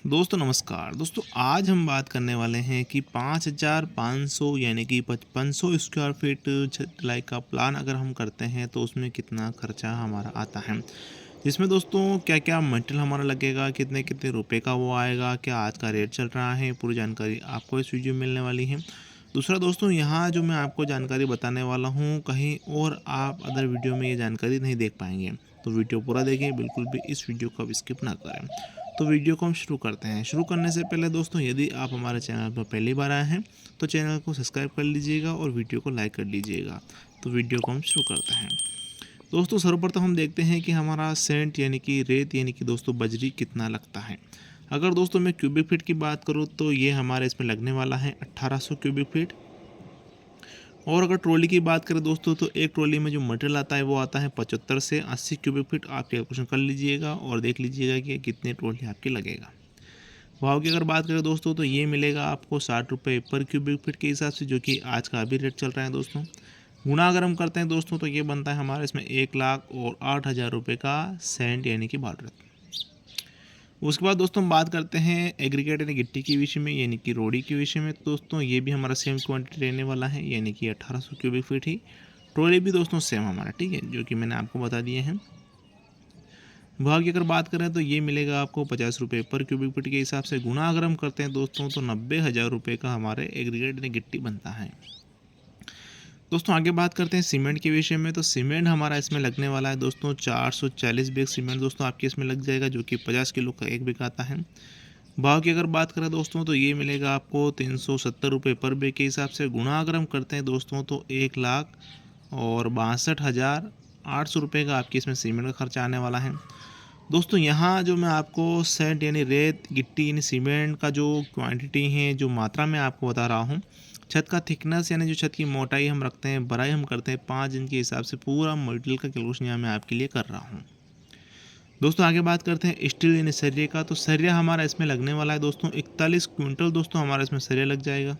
दोस्तों नमस्कार। दोस्तों आज हम बात करने वाले हैं कि 5,500 यानी कि 5500 स्क्वायर फीट छत ढलाई का प्लान अगर हम करते हैं तो उसमें कितना खर्चा हमारा आता है। जिसमें दोस्तों क्या-क्या मटेरियल हमारा लगेगा, कितने-कितने रुपए का वो आएगा, क्या आज का रेट चल रहा है, पूरी जानकारी आपको इस वीडियो में मिलने वाली है। दूसरा दोस्तों यहाँ जो मैं आपको जानकारी बताने वाला हूँ, कहीं और आप अदर वीडियो में ये जानकारी नहीं देख पाएँगे। तो वीडियो पूरा देखें, बिल्कुल भी इस वीडियो को अब स्किप ना करें। तो वीडियो को हम शुरू करते हैं। शुरू करने से पहले दोस्तों यदि आप हमारे चैनल पर पहली बार आए हैं तो चैनल को सब्सक्राइब कर लीजिएगा और वीडियो को लाइक कर लीजिएगा। तो वीडियो को हम शुरू करते हैं। दोस्तों सर्वप्रथम हम देखते हैं कि हमारा सेंट यानी कि रेत यानी कि दोस्तों बजरी कितना लगता है। अगर दोस्तों मैं क्यूबिक फीट की बात करूँ तो ये हमारे इसमें लगने वाला है 1800 क्यूबिक फीट। और अगर ट्रॉली की बात करें दोस्तों तो एक ट्रॉली में जो मटेरियल आता है वो आता है 75 से 80 क्यूबिक फीट। आप कैलकुलेशन कर लीजिएगा और देख लीजिएगा कि कितने ट्रॉली आपकी लगेगा। भाव की अगर बात करें दोस्तों तो ये मिलेगा आपको 60 रुपये पर क्यूबिक फीट के हिसाब से, जो कि आज का अभी रेट चल रहा है दोस्तों। गुणा अगर हम करते हैं दोस्तों तो ये बनता है हमारे इसमें 1,08,000 रुपये का सेंट यानी कि बाल रत्न। उसके बाद दोस्तों हम बात करते हैं एग्रीगेट यानी गिट्टी के विषय में यानी कि रोड़ी के विषय में। दोस्तों ये भी हमारा सेम क्वांटिटी रहने वाला है यानी कि 1800 क्यूबिक फीट ही। ट्रॉली भी दोस्तों सेम हमारा, ठीक है, जो कि मैंने आपको बता दिए हैं। भाव की अगर बात करें तो ये मिलेगा आपको 50 रुपये पर क्यूबिक फीट के हिसाब से। गुणा अगर हम करते हैं दोस्तों तो 90,000 रुपये का हमारे एग्रीगेट यानी गिट्टी बनता है। दोस्तों आगे बात करते हैं सीमेंट के विषय में। तो सीमेंट हमारा इसमें लगने वाला है दोस्तों 440 बैग सीमेंट दोस्तों आपके इसमें लग जाएगा, जो कि 50 किलो का एक बैग आता है। भाव की अगर बात करें दोस्तों तो ये मिलेगा आपको 370 रुपये पर बैग के हिसाब से। गुणा अगर हम करते हैं दोस्तों तो 1,62,800 रुपये का आपके इसमें सीमेंट का खर्चा आने वाला है। दोस्तों यहाँ जो मैं आपको सेंट यानी रेत गिट्टी यानी सीमेंट का जो क्वांटिटी है, जो मात्रा मैं आपको बता रहा हूँ, छत का थिकनेस यानी जो छत की मोटाई हम रखते हैं, बड़ाई हम करते हैं 5 इंच के हिसाब से, पूरा मटेरियल का कैलकुलेशन यहाँ मैं आपके लिए कर रहा हूँ। दोस्तों आगे बात करते हैं स्टील यानी सरिये का। तो सरिया हमारा इसमें लगने वाला है दोस्तों 41 क्विंटल दोस्तों हमारा इसमें सरिया लग जाएगा।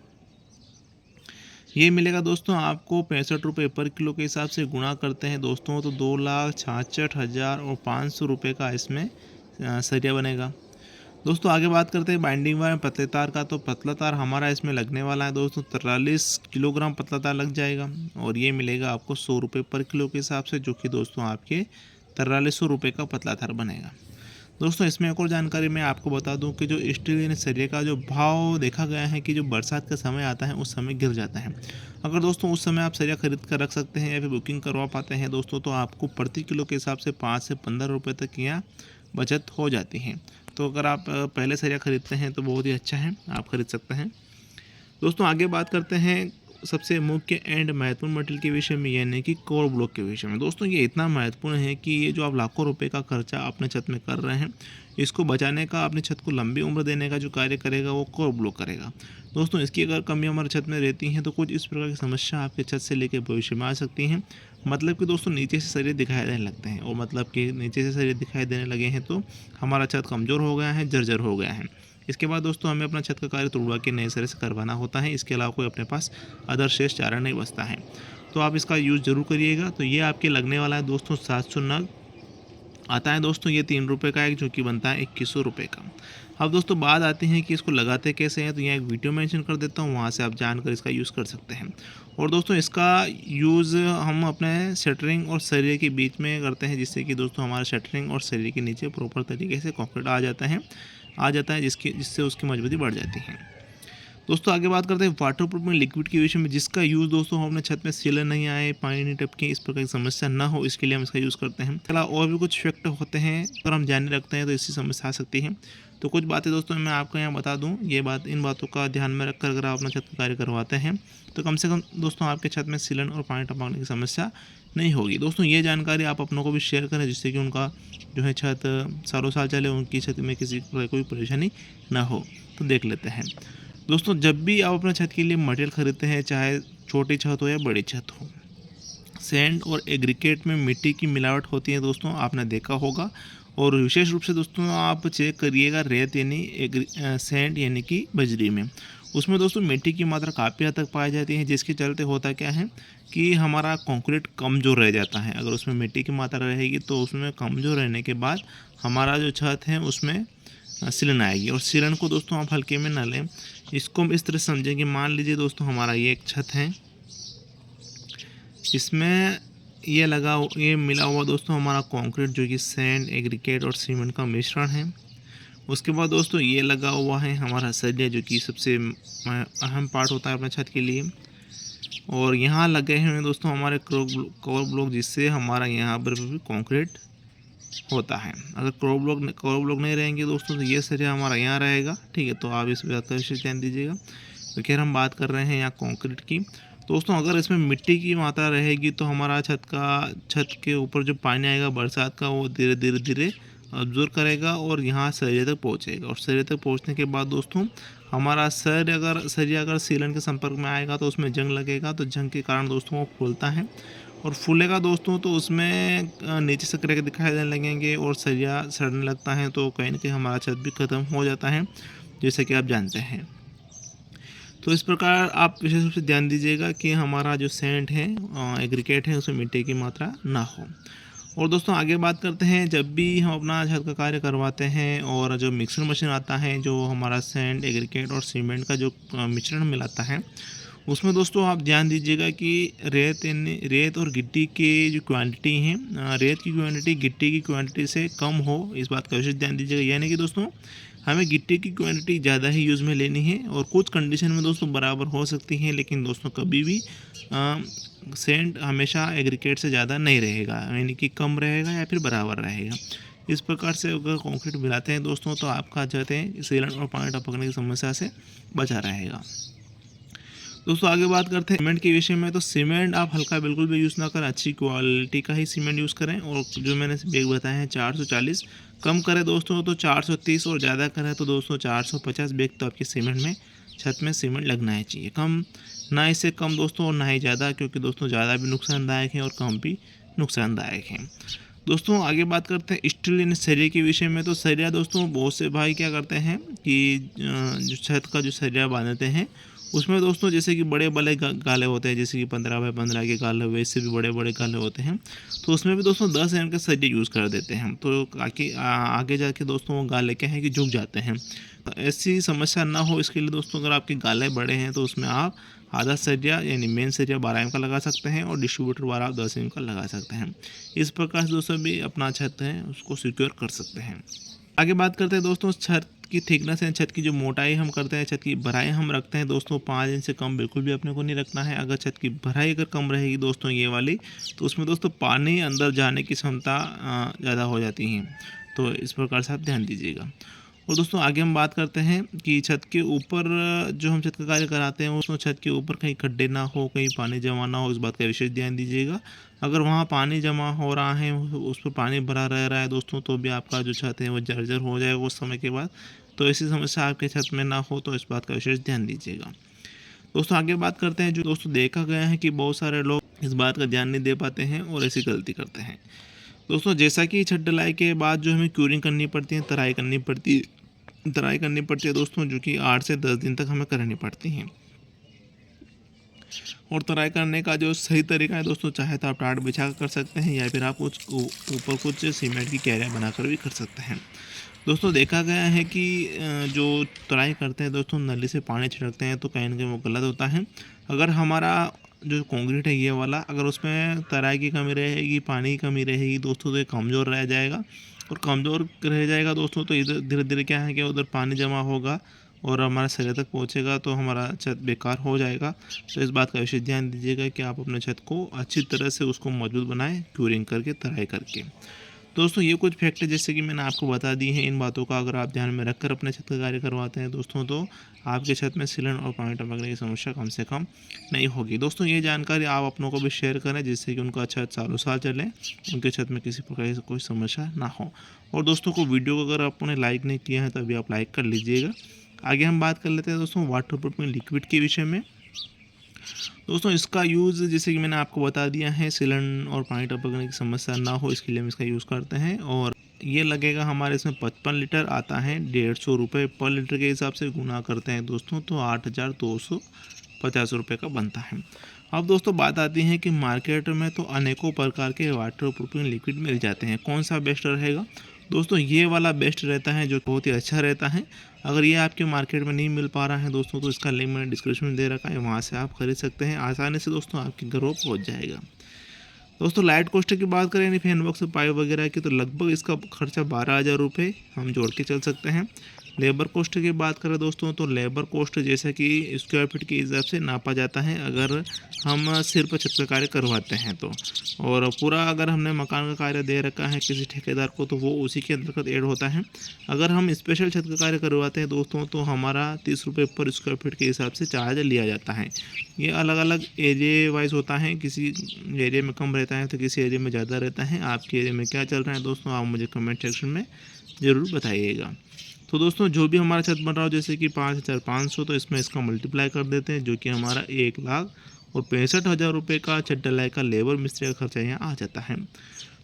ये मिलेगा दोस्तों आपको 65 रुपये पर किलो के हिसाब से। गुणा करते हैं दोस्तों तो 2,66,500 रुपये का इसमें सरिया बनेगा। दोस्तों आगे बात करते हैं बाइंडिंग वायर पतले तार का। तो पतला तार हमारा इसमें लगने वाला है दोस्तों 43 किलोग्राम पतला तार लग जाएगा और ये मिलेगा आपको 100 रुपये पर किलो के हिसाब से, जो कि दोस्तों आपके 4300 रुपये का पतला तार बनेगा। दोस्तों इसमें एक और जानकारी मैं आपको बता दूं कि जो स्टील यानी सरिये का जो भाव देखा गया है कि जो बरसात का समय आता है उस समय गिर जाता है। अगर दोस्तों उस समय आप सरिया खरीद कर रख सकते हैं या फिर बुकिंग करवा पाते हैं दोस्तों, तो आपको प्रति किलो के हिसाब से 5 से 15 रुपये तक यहाँ बचत हो जाती है। तो अगर आप पहले सरिया खरीदते हैं तो बहुत ही अच्छा है, आप खरीद सकते हैं। दोस्तों आगे बात करते हैं सबसे मुख्य एंड महत्वपूर्ण मटेरियल के विषय में यानी कि कोर ब्लॉक के विषय में। दोस्तों ये इतना महत्वपूर्ण है कि ये जो आप लाखों रुपए का खर्चा अपने छत में कर रहे हैं, इसको बचाने का, अपनी छत को लंबी उम्र देने का जो कार्य करेगा वो कोर ब्लॉक करेगा। दोस्तों इसकी अगर कमी हमारे छत में रहती हैं तो कुछ इस प्रकार की समस्या आपके छत से लेकर भविष्य में आ सकती हैं। मतलब कि दोस्तों नीचे से सरिये दिखाई देने लगते हैं, और मतलब कि नीचे से सरिये दिखाई देने लगे हैं तो हमारा छत कमज़ोर हो गया है, जर्जर हो गया है। इसके बाद दोस्तों हमें अपना छत का कार्य तुड़वा के नए सिरे से करवाना होता है। इसके अलावा कोई अपने पास अदर शेष चारा नहीं बचता है। तो आप इसका यूज़ ज़रूर करिएगा। तो ये आपके लगने वाला है दोस्तों 700 नग आता है दोस्तों, ये 3 रुपये का एक, जो कि बनता है 2100 रुपये का। अब दोस्तों बात आती है कि इसको लगाते कैसे हैं, तो यहाँ एक वीडियो मेंशन कर देता हूँ, वहाँ से आप जानकर इसका यूज़ कर सकते हैं। और दोस्तों इसका यूज़ हम अपने शटरिंग और सरिये के बीच में करते हैं, जिससे कि दोस्तों हमारा शटरिंग और सरिये के नीचे प्रॉपर तरीके से कंक्रीट आ जाता है जिससे उसकी मजबूती बढ़ जाती है। दोस्तों आगे बात करते हैं वाटर प्रूफ में लिक्विड के विषय में, जिसका यूज़ दोस्तों हम अपने छत में सीलन नहीं आए, पानी नहीं टपके, इस प्रकार की समस्या ना हो, इसके लिए हम इसका यूज़ करते हैं। चला और भी कुछ फैक्ट होते हैं अगर हम जाने रखते हैं तो इससे समस्या आ सकती है। तो कुछ बातें दोस्तों मैं आपको यहाँ बता दूँ, इन बातों का ध्यान में रखकर अगर आप अपना छत का कार्य करवाते हैं तो कम से कम दोस्तों आपके छत में सीलन और पानी टपकने की समस्या नहीं होगी। दोस्तों ये जानकारी आप अपनों को भी शेयर करें, जिससे कि उनका जो है छत सालों साल चले, उनकी छत में किसी प्रकार कोई परेशानी ना हो। तो देख लेते हैं दोस्तों, जब भी आप अपने छत के लिए मटेरियल खरीदते हैं, चाहे छोटी छत हो या बड़ी छत हो, सैंड और एग्रीगेट में मिट्टी की मिलावट होती है दोस्तों, आपने देखा होगा। और विशेष रूप से दोस्तों आप चेक करिएगा रेत यानी सैंड यानी कि बजरी में, उसमें दोस्तों मिट्टी की मात्रा काफ़ी हद तक पाई जाती है, जिसके चलते होता क्या है कि हमारा कंक्रीट कमज़ोर रह जाता है। अगर उसमें मिट्टी की मात्रा रहेगी तो उसमें कमज़ोर रहने के बाद हमारा जो छत है उसमें सीलन आएगी। और सीलन को दोस्तों आप हल्के में ना लें, इसको हम इस तरह समझेंगे। मान लीजिए दोस्तों हमारा ये एक छत है, इसमें ये मिला हुआ दोस्तों हमारा कंक्रीट जो कि सैंड, एग्रीगेट और सीमेंट का मिश्रण है। उसके बाद दोस्तों ये लगा हुआ है हमारा सरिया जो कि सबसे अहम पार्ट होता है अपने छत के लिए। और यहाँ लगे हुए हैं दोस्तों हमारे कवर ब्लॉक, जिससे हमारा यहाँ पर भी कंक्रीट होता है। अगर कवर ब्लॉक नहीं रहेंगे दोस्तों तो ये सरिया हमारा यहाँ रहेगा, ठीक है। तो आप इस बात का विशेष ध्यान दीजिएगा। तो खैर हम बात कर रहे हैं यहाँ कंक्रीट की। दोस्तों अगर इसमें मिट्टी की मात्रा रहेगी तो हमारा छत के ऊपर जो पानी आएगा बरसात का, वो धीरे धीरे अब्जॉर्ब करेगा और यहाँ सरिया तक पहुँचेगा। और सरिया तक पहुँचने के बाद दोस्तों हमारा सरिया अगर सीलन के संपर्क में आएगा तो उसमें जंग लगेगा। तो जंग के कारण दोस्तों वो फूलता है, और फूलेगा दोस्तों तो उसमें नीचे से क्रैक दिखाई देने लगेंगे और सरिया सड़ने लगता है। तो कहीं ना कहीं हमारा छत भी ख़त्म हो जाता है, जैसे कि आप जानते हैं। तो इस प्रकार आप विशेष रूप से ध्यान दीजिएगा कि हमारा जो सैंड है, एग्रीगेट है, उसमें मिट्टी की मात्रा ना हो। और दोस्तों आगे बात करते हैं, जब भी हम अपना छत का कार्य करवाते हैं और जो मिक्सर मशीन आता है, जो हमारा सैंड, एग्रीगेट और सीमेंट का जो मिश्रण मिलाता है, उसमें दोस्तों आप ध्यान दीजिएगा कि रेत और गिट्टी की जो क्वांटिटी है, रेत की क्वांटिटी गिट्टी की क्वांटिटी से कम हो, इस बात का विशेष ध्यान दीजिएगा। यानी कि दोस्तों हमें गिट्टी की क्वांटिटी ज़्यादा ही यूज़ में लेनी है, और कुछ कंडीशन में दोस्तों बराबर हो सकती है, लेकिन दोस्तों कभी भी सैंड हमेशा एग्रीगेट से ज़्यादा नहीं रहेगा, यानी कि कम रहेगा या फिर बराबर रहेगा। इस प्रकार से अगर कंक्रीट मिलाते हैं दोस्तों तो आपका छत है सीलन और पानी टपकने की समस्या से बचा रहेगा। दोस्तों आगे बात करते हैं सीमेंट के विषय में। तो सीमेंट आप हल्का बिल्कुल भी यूज़ ना करें, अच्छी क्वालिटी का ही सीमेंट यूज़ करें। और जो मैंने बैग बताए हैं 440, कम करें दोस्तों तो 430, और ज़्यादा करें तो दोस्तों 450 बैग तो आपके सीमेंट में, छत में सीमेंट लगना ही चाहिए। कम ना, इससे कम दोस्तों और ना ही ज़्यादा, क्योंकि दोस्तों ज़्यादा भी नुकसानदायक है और कम भी नुकसानदायक है। दोस्तों आगे बात करते हैं स्टील यानी सरिया के विषय में। तो सरिया दोस्तों बहुत से भाई क्या करते हैं कि जो छत का जो सरिया बांधते हैं, उसमें दोस्तों जैसे कि बड़े बड़े गाले होते हैं, जैसे कि 15 बाई 15 के गाले हुए, इससे भी बड़े बड़े गाले होते हैं। तो उसमें भी दोस्तों 10 एम के सरिया यूज़ कर देते हैं। तो आगे जाके दोस्तों वो गाले क्या है कि झुक जाते हैं। तो ऐसी समस्या ना हो इसके लिए दोस्तों अगर आपके गाले बड़े हैं तो उसमें आप आधा सरिया यानी मेन सरिया 12 एम का लगा सकते हैं, और डिस्ट्रीब्यूटर वाला आप 10 एम का लगा सकते हैं। इस प्रकार से दोस्तों भी अपना छत है उसको सिक्योर कर सकते हैं। आगे बात करते हैं दोस्तों छत की थिकनेस है, छत की जो मोटाई हम करते हैं, छत की भराई हम रखते हैं दोस्तों 5 इंच से कम बिल्कुल भी अपने को नहीं रखना है। अगर छत की भराई अगर कम रहेगी दोस्तों ये वाली, तो उसमें दोस्तों पानी अंदर जाने की क्षमता ज़्यादा हो जाती है। तो इस प्रकार से आप ध्यान दीजिएगा। और दोस्तों आगे हम बात करते हैं कि छत के ऊपर जो हम छत का कार्य कराते हैं उसमें छत के ऊपर कहीं खड्डे ना हो, कहीं पानी जमा ना हो, इस बात का विशेष ध्यान दीजिएगा। अगर वहाँ पानी जमा हो रहा है, उस पर पानी भरा रह रहा है दोस्तों, तो भी आपका जो छत है वो जर्जर हो जाएगा उस समय के बाद। तो ऐसी समस्या आपके छत में ना हो, तो इस बात का विशेष ध्यान दीजिएगा। दोस्तों आगे बात करते हैं, जो दोस्तों देखा गया है कि बहुत सारे लोग इस बात का ध्यान नहीं दे पाते हैं और ऐसी गलती करते हैं। दोस्तों जैसा कि छत ढलाई के बाद जो हमें क्यूरिंग करनी पड़ती है, तराई करनी पड़ती है दोस्तों, जो कि 8 से 10 दिन तक हमें करनी पड़ती हैं। और तराई करने का जो सही तरीका है दोस्तों, चाहे तो आप टाट बिछा कर सकते हैं, या फिर आप ऊपर कुछ सीमेंट की क्यारियाँ बनाकर भी कर सकते हैं। दोस्तों देखा गया है कि जो तराई करते हैं दोस्तों, नली से पानी छिड़कते हैं, तो कहीं ना कहीं वो गलत होता है। अगर हमारा जो कंक्रीट है ये वाला, अगर उसमें तराई की कमी रहेगी, पानी की कमी रहेगी दोस्तों, तो ये कमज़ोर रह जाएगा। और कमज़ोर रह जाएगा दोस्तों तो इधर धीरे धीरे क्या है कि उधर पानी जमा होगा और हमारा सरिया तक पहुंचेगा, तो हमारा छत बेकार हो जाएगा। तो इस बात का विशेष ध्यान दीजिएगा कि आप अपने छत को अच्छी तरह से उसको मजबूत बनाएं, क्यूरिंग करके, तराई करके। दोस्तों ये कुछ फैक्ट है जैसे कि मैंने आपको बता दी हैं। इन बातों का अगर आप ध्यान में रखकर अपने छत का कार्य करवाते हैं दोस्तों, तो आपके छत में सीलन और पानी टपकने की समस्या कम से कम नहीं होगी। दोस्तों ये जानकारी आप अपनों को भी शेयर करें, जिससे कि उनका छत सालों साल चले, उनके छत में किसी प्रकार की कोई समस्या ना हो। और दोस्तों को वीडियो को अगर आपने लाइक नहीं किया है तो अभी आप लाइक कर लीजिएगा। आगे हम बात कर लेते हैं दोस्तों वाटर प्रूफिंग लिक्विड के विषय में। दोस्तों इसका यूज़ जैसे कि मैंने आपको बता दिया है, सीलन और पानी टपकने की समस्या ना हो इसके लिए हम इसका यूज़ करते हैं। और ये लगेगा हमारे इसमें 55 लीटर आता है, 150 रुपये पर लीटर के हिसाब से गुना करते हैं दोस्तों, तो 8,250 रुपये का बनता है। अब दोस्तों बात आती है कि मार्केट में तो अनेकों प्रकार के वाटर प्रूफिंग लिक्विड मिल जाते हैं, कौन सा बेस्ट रहेगा। दोस्तों ये वाला बेस्ट रहता है, जो बहुत ही अच्छा रहता है। अगर ये आपके मार्केट में नहीं मिल पा रहा है दोस्तों, तो इसका लिंक मैंने डिस्क्रिप्शन में दे रखा है, वहाँ से आप खरीद सकते हैं आसानी से दोस्तों, आपके घर वो पहुँच जाएगा। दोस्तों लाइट कॉस्ट की बात करें, यानी फैन बॉक्स पाइप वगैरह की, तो लगभग इसका खर्चा 12,000 रुपये हम जोड़ के चल सकते हैं। लेबर कॉस्ट की बात करें दोस्तों, तो लेबर कॉस्ट जैसा कि स्क्वायर फीट के हिसाब से नापा जाता है, अगर हम सिर्फ छत का कार्य करवाते हैं तो। और पूरा अगर हमने मकान का कार्य दे रखा है किसी ठेकेदार को, तो वो उसी के अंतर्गत ऐड होता है। अगर हम स्पेशल छत का कार्य करवाते हैं दोस्तों, तो हमारा 30 रुपये पर स्क्वायर फीट के हिसाब से चार्ज लिया जाता है। ये अलग अलग एरिया वाइज होता है, किसी एरिया में कम रहता है तो किसी एरिया में ज़्यादा रहता है। आपके एरिया में क्या चल रहा है दोस्तों, आप मुझे कमेंट सेक्शन में ज़रूर बताइएगा। तो दोस्तों जो भी हमारा छत बन रहा हो, जैसे कि 5,500, तो इसमें इसका मल्टीप्लाई कर देते हैं, जो कि हमारा 1,65,000 रुपये का छत ढलाई का लेबर मिस्त्री का खर्चा यहाँ आ जाता है।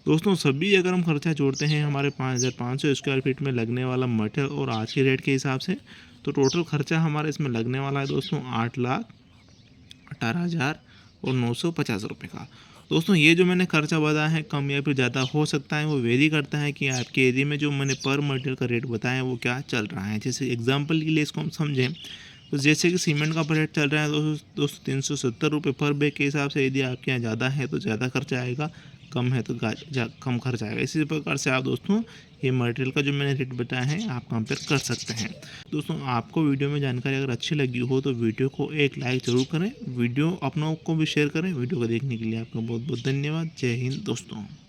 दोस्तों सभी अगर हम खर्चा जोड़ते हैं हमारे 5,500 स्क्वायर फीट में लगने वाला मटेरियल और आज के रेट के हिसाब से, तो टोटल खर्चा हमारा इसमें लगने वाला है दोस्तों 8,18,950 रुपये का। दोस्तों ये जो मैंने खर्चा बताया है, कम या फिर ज़्यादा हो सकता है, वो वेरी करता है कि आपके एरिया में जो मैंने पर मटेरियल का रेट बताया है वो क्या चल रहा है। जैसे एग्जांपल के लिए इसको हम समझें, तो जैसे कि सीमेंट का रेट चल रहा है दोस्तों 370 रुपये पर बैग के हिसाब से, यदि आपके यहाँ ज़्यादा है तो ज़्यादा खर्चा आएगा, कम है तो कम खर्च आएगा। इसी प्रकार से आप दोस्तों ये मटेरियल का जो मैंने रेट बताया है आप कंपेयर कर सकते हैं। दोस्तों आपको वीडियो में जानकारी अगर अच्छी लगी हो तो वीडियो को एक लाइक ज़रूर करें, वीडियो अपनों को भी शेयर करें। वीडियो को देखने के लिए आपका बहुत बहुत धन्यवाद। जय हिंद दोस्तों।